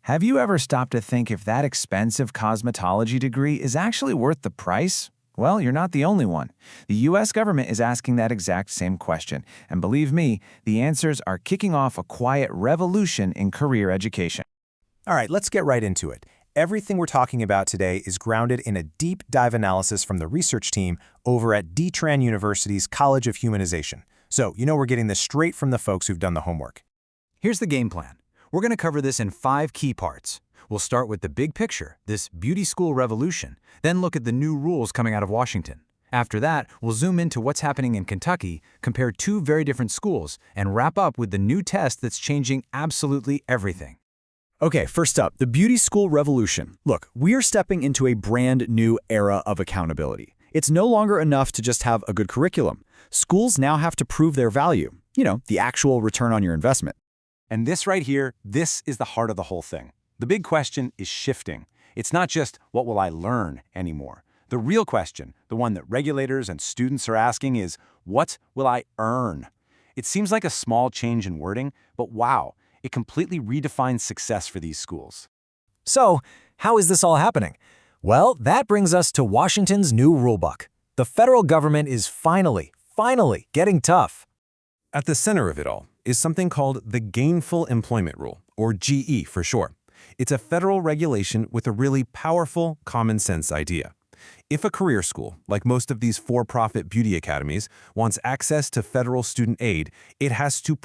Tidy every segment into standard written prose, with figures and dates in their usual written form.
Have you ever stopped to think if that expensive cosmetology degree is actually worth the price? Well, you're not the only one. The U.S. government is asking that exact same question, and believe me, the answers are kicking off a quiet revolution in career education. All right, let's get right into it. Everything we're talking about today is grounded in a deep dive analysis from the research team over at Tran University's College of Humanization. So, we're getting this straight from the folks who've done the homework. Here's the game plan. We're going to cover this in 5 key parts. We'll start with the big picture, this beauty school revolution, then look at the new rules coming out of Washington. After that, we'll zoom into what's happening in Kentucky, compare 2 very different schools, and wrap up with the new test that's changing absolutely everything. Okay, first up, the beauty school revolution. Look, we're stepping into a brand new era of accountability. It's no longer enough to just have a good curriculum. Schools now have to prove their value, the actual return on your investment. And this right here, this is the heart of the whole thing. The big question is shifting. It's not just, what will I learn anymore? The real question, the one that regulators and students are asking is, what will I earn? It seems like a small change in wording, but wow, it completely redefines success for these schools. So, how is this all happening? Well, that brings us to Washington's new rulebook. The federal government is finally getting tough. At the center of it all is something called the Gainful Employment Rule, or GE for short. It's a federal regulation with a really powerful, common-sense idea. If a career school, like most of these for-profit beauty academies, wants access to federal student aid, it has to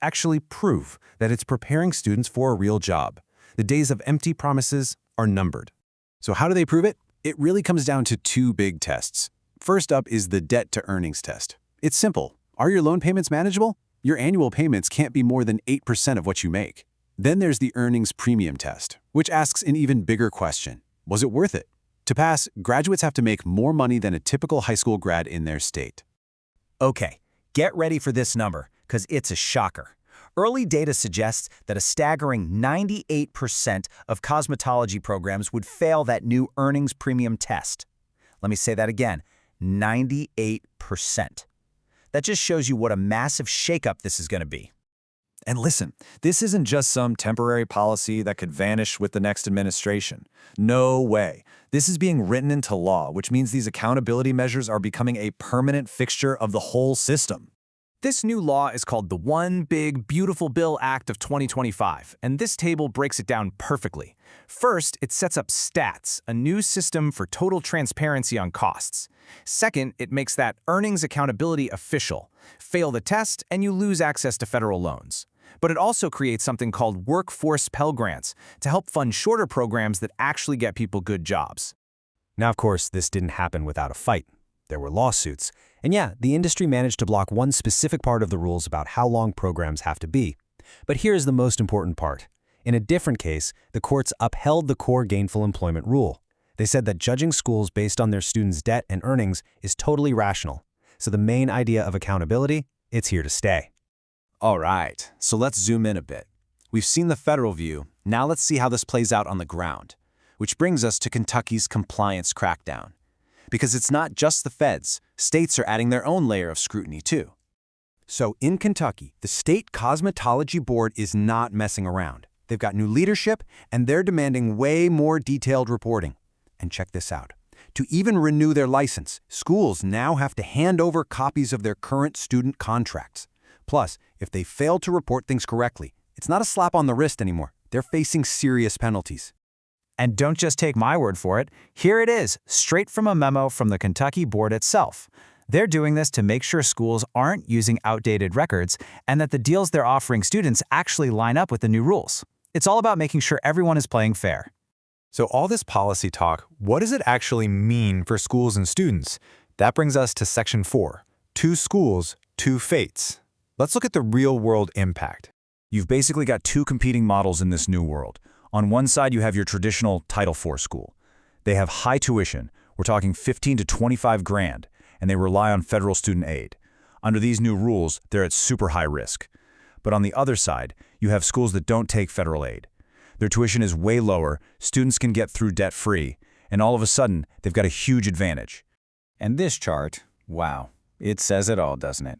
actually prove that it's preparing students for a real job. The days of empty promises are numbered. So how do they prove it? It really comes down to 2 big tests. First up is the debt-to-earnings test. It's simple. Are your loan payments manageable? Your annual payments can't be more than 8% of what you make. Then there's the earnings premium test, which asks an even bigger question. Was it worth it? To pass, graduates have to make more money than a typical high school grad in their state. Okay, get ready for this number, because it's a shocker. Early data suggests that a staggering 98% of cosmetology programs would fail that new earnings premium test. Let me say that again, 98%. That just shows you what a massive shakeup this is going to be. And listen, this isn't just some temporary policy that could vanish with the next administration. No way. This is being written into law, which means these accountability measures are becoming a permanent fixture of the whole system. This new law is called the One Big Beautiful Bill Act of 2025, and this table breaks it down perfectly. First, it sets up STATS, a new system for total transparency on costs. Second, it makes that earnings accountability official. Fail the test, and you lose access to federal loans. But it also creates something called workforce Pell Grants to help fund shorter programs that actually get people good jobs. Now, of course, this didn't happen without a fight. There were lawsuits. And yeah, the industry managed to block one specific part of the rules about how long programs have to be. But here's the most important part. In a different case, the courts upheld the core gainful employment rule. They said that judging schools based on their students' debt and earnings is totally rational. So the main idea of accountability, it's here to stay. All right, so let's zoom in a bit. We've seen the federal view, now let's see how this plays out on the ground. Which brings us to Kentucky's compliance crackdown. Because it's not just the feds, states are adding their own layer of scrutiny too. So in Kentucky, the state cosmetology board is not messing around. They've got new leadership, and they're demanding way more detailed reporting. And check this out. To even renew their license, schools now have to hand over copies of their current student contracts. Plus, if they fail to report things correctly, it's not a slap on the wrist anymore. They're facing serious penalties. And don't just take my word for it. Here it is, straight from a memo from the Kentucky board itself. They're doing this to make sure schools aren't using outdated records and that the deals they're offering students actually line up with the new rules. It's all about making sure everyone is playing fair. So all this policy talk, what does it actually mean for schools and students? That brings us to Section 4, 2 schools, 2 fates. Let's look at the real-world impact. You've basically got 2 competing models in this new world. On one side, you have your traditional Title IV school. They have high tuition. We're talking 15 to 25 grand, and they rely on federal student aid. Under these new rules, they're at super high risk. But on the other side, you have schools that don't take federal aid. Their tuition is way lower, students can get through debt-free, and all of a sudden, they've got a huge advantage. And this chart, wow, it says it all, doesn't it?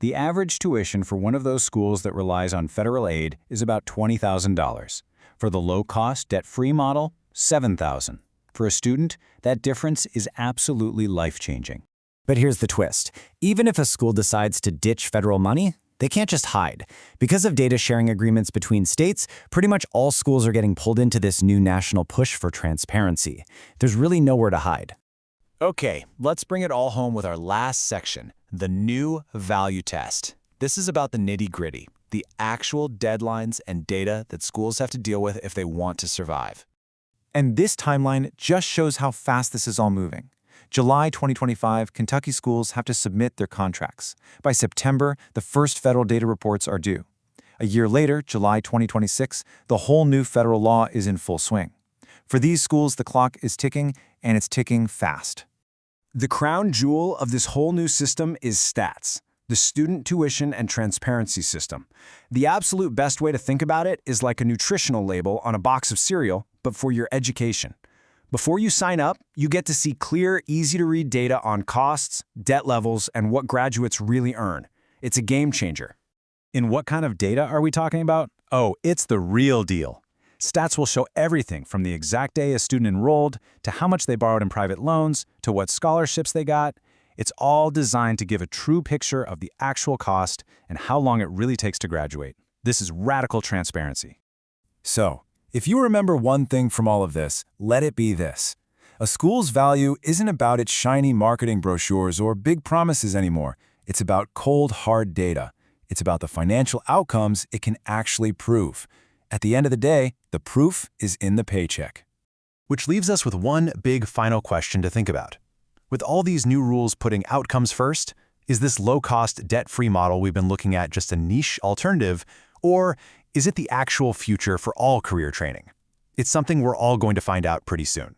The average tuition for one of those schools that relies on federal aid is about $20,000. For the low-cost, debt-free model, $7,000. For a student, that difference is absolutely life-changing. But here's the twist. Even if a school decides to ditch federal money, they can't just hide. Because of data sharing agreements between states, pretty much all schools are getting pulled into this new national push for transparency. There's really nowhere to hide. Okay, let's bring it all home with our last section, the new value test. This is about the nitty-gritty, the actual deadlines and data that schools have to deal with if they want to survive. And this timeline just shows how fast this is all moving. July 2025, Kentucky schools have to submit their contracts. By September, the first federal data reports are due. A year later, July 2026, the whole new federal law is in full swing. For these schools, the clock is ticking, and it's ticking fast. The crown jewel of this whole new system is stats, the student tuition and transparency system. The absolute best way to think about it is like a nutritional label on a box of cereal, but for your education. Before you sign up, you get to see clear, easy-to-read data on costs, debt levels, and what graduates really earn. It's a game changer. In what kind of data are we talking about? Oh, it's the real deal. Stats will show everything from the exact day a student enrolled, to how much they borrowed in private loans, to what scholarships they got. It's all designed to give a true picture of the actual cost and how long it really takes to graduate. This is radical transparency. So, if you remember one thing from all of this, let it be this. A school's value isn't about its shiny marketing brochures or big promises anymore. It's about cold, hard data. It's about the financial outcomes it can actually prove. At the end of the day, the proof is in the paycheck. Which leaves us with one big final question to think about. With all these new rules putting outcomes first, is this low-cost, debt-free model we've been looking at just a niche alternative, or is it the actual future for all career training? It's something we're all going to find out pretty soon.